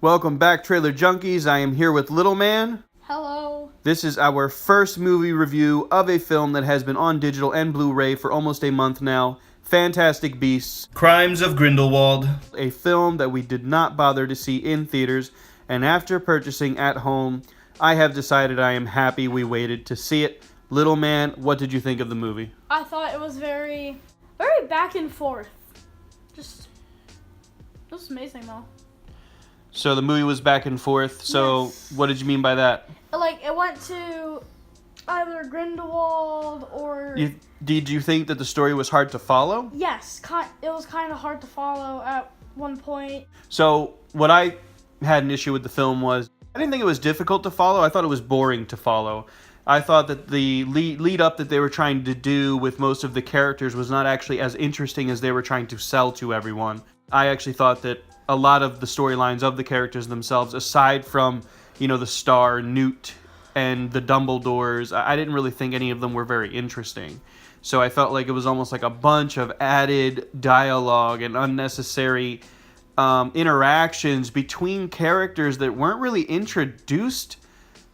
Welcome back, Trailer Junkies. I am here with Little Man. Hello. This is our first movie review of a film that has been on digital and Blu-ray for almost a month now. Fantastic Beasts: Crimes of Grindelwald. A film that we did not bother to see in theaters, and after purchasing at home, I have decided I am happy we waited to see it. Little Man, what did you think of the movie? I thought it was very back and forth. It was amazing though. So the movie was back and forth. So Yes. What did you mean by that? It went to either Grindelwald or... Did you think that the story was hard to follow? Yes, it was kind of hard to follow at one point. So what I had an issue with the film was, I didn't think it was difficult to follow. I thought it was boring to follow. I thought that the lead up that they were trying to do with most of the characters was not actually as interesting as they were trying to sell to everyone. I actually thought that a lot of the storylines of the characters themselves, aside from, the star, Newt, and the Dumbledores, I didn't really think any of them were very interesting. So I felt like it was almost like a bunch of added dialogue and unnecessary interactions between characters that weren't really introduced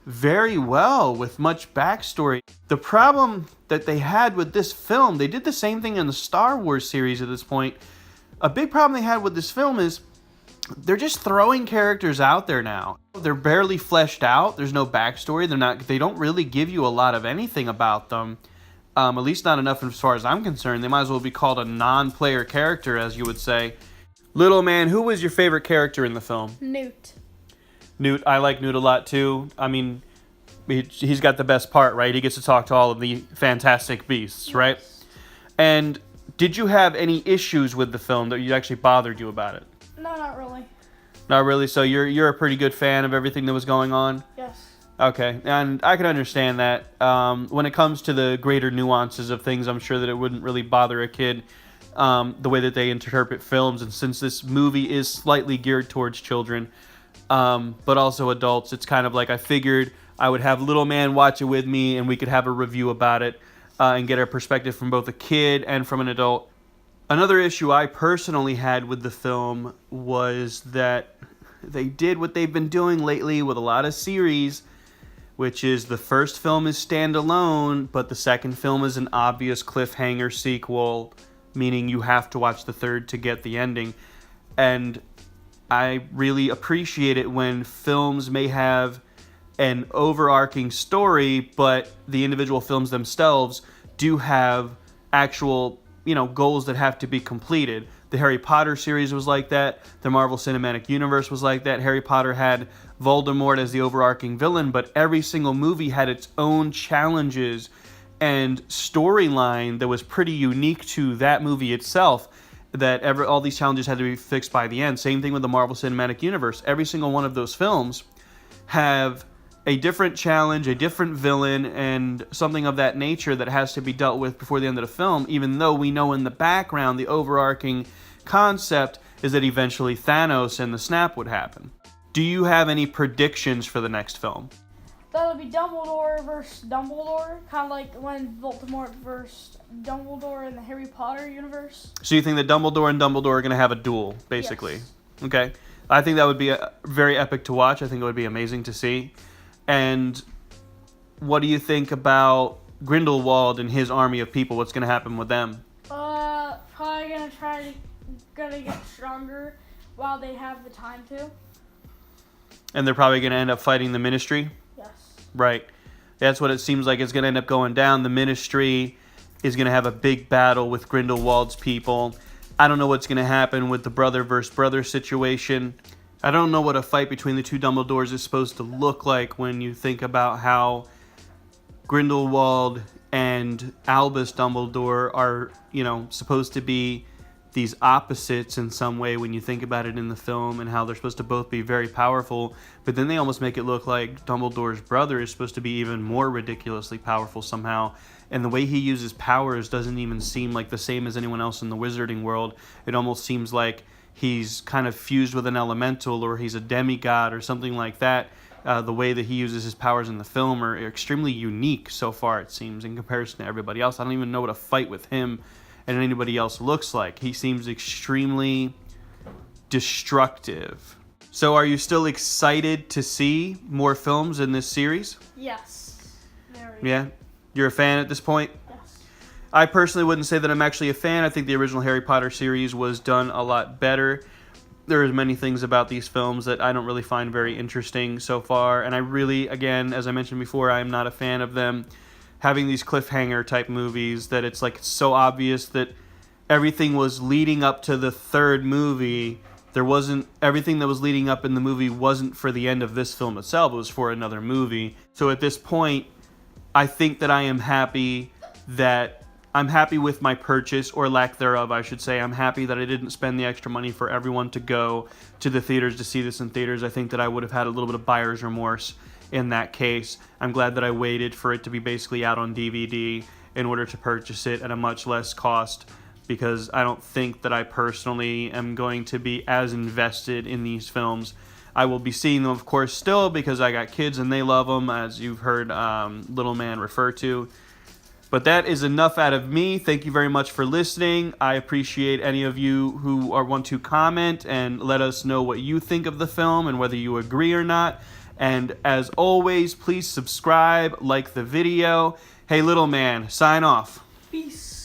very well with much backstory. The problem that they had with this film, they did the same thing in the Star Wars series at this point. A big problem they had with this film is they're just throwing characters out there now. They're barely fleshed out. There's no backstory. They don't really give you a lot of anything about them. At least not enough as far as I'm concerned. They might as well be called a non-player character, as you would say. Little Man, who was your favorite character in the film? Newt. Newt, I like Newt a lot too. I mean, he's got the best part, right? He gets to talk to all of the fantastic beasts, right? And did you have any issues with the film that actually bothered you about it? No, not really. Not really. So you're a pretty good fan of everything that was going on? Yes. Okay, and I can understand that. When it comes to the greater nuances of things, I'm sure that it wouldn't really bother a kid, the way that they interpret films. And since this movie is slightly geared towards children, but also adults, it's kind of like I figured I would have Little Man watch it with me, and we could have a review about it and get our perspective from both a kid and from an adult. Another issue I personally had with the film was that they did what they've been doing lately with a lot of series, which is the first film is standalone, but the second film is an obvious cliffhanger sequel, meaning you have to watch the third to get the ending. And I really appreciate it when films may have an overarching story, but the individual films themselves do have actual goals that have to be completed. The Harry Potter series was like that. The Marvel Cinematic Universe was like that. Harry Potter had Voldemort as the overarching villain, but every single movie had its own challenges and storyline that was pretty unique to that movie itself, that all these challenges had to be fixed by the end. Same thing with the Marvel Cinematic Universe. Every single one of those films have a different challenge, a different villain, and something of that nature that has to be dealt with before the end of the film, even though we know in the background the overarching concept is that eventually Thanos and the snap would happen. Do you have any predictions for the next film? That'll be Dumbledore versus Dumbledore, kind of like when Voldemort versus Dumbledore in the Harry Potter universe. So you think that Dumbledore and Dumbledore are going to have a duel, basically? Yes. Okay. I think that would be very epic to watch. I think it would be amazing to see. And what do you think about Grindelwald and his army of people? What's going to happen with them? Probably gonna get stronger while they have the time to. And they're probably going to end up fighting the Ministry? Yes. Right. That's what it seems like it's going to end up going down. The Ministry is going to have a big battle with Grindelwald's people. I don't know what's going to happen with the brother versus brother situation. I don't know what a fight between the two Dumbledores is supposed to look like when you think about how Grindelwald and Albus Dumbledore are, supposed to be these opposites in some way when you think about it in the film, and how they're supposed to both be very powerful, but then they almost make it look like Dumbledore's brother is supposed to be even more ridiculously powerful somehow, and the way he uses powers doesn't even seem like the same as anyone else in the wizarding world. It almost seems like he's kind of fused with an elemental, or he's a demigod or something like that. The way that he uses his powers in the film are extremely unique so far, it seems, in comparison to everybody else. I don't even know what a fight with him and anybody else looks like. He seems extremely destructive. So are you still excited to see more films in this series? Yes. Very. Yeah? You're a fan at this point? Yes. I personally wouldn't say that I'm actually a fan. I think the original Harry Potter series was done a lot better. There's many things about these films that I don't really find very interesting so far. And I really, again, as I mentioned before, I'm not a fan of them having these cliffhanger type movies that it's like so obvious that everything was leading up to the third movie. There wasn't, everything that was leading up in the movie wasn't for the end of this film itself. It was for another movie. So at this point, I think that I'm happy with my purchase, or lack thereof, I should say. I'm happy that I didn't spend the extra money for everyone to go to the theaters to see this in theaters. I think that I would have had a little bit of buyer's remorse in that case. I'm glad that I waited for it to be basically out on DVD in order to purchase it at a much less cost, because I don't think that I personally am going to be as invested in these films. I will be seeing them, of course, still, because I got kids and they love them, as you've heard Little Man refer to. But that is enough out of me. Thank you very much for listening. I appreciate any of you who want to comment and let us know what you think of the film and whether you agree or not. And as always, please subscribe, like the video. Hey, Little Man, sign off. Peace.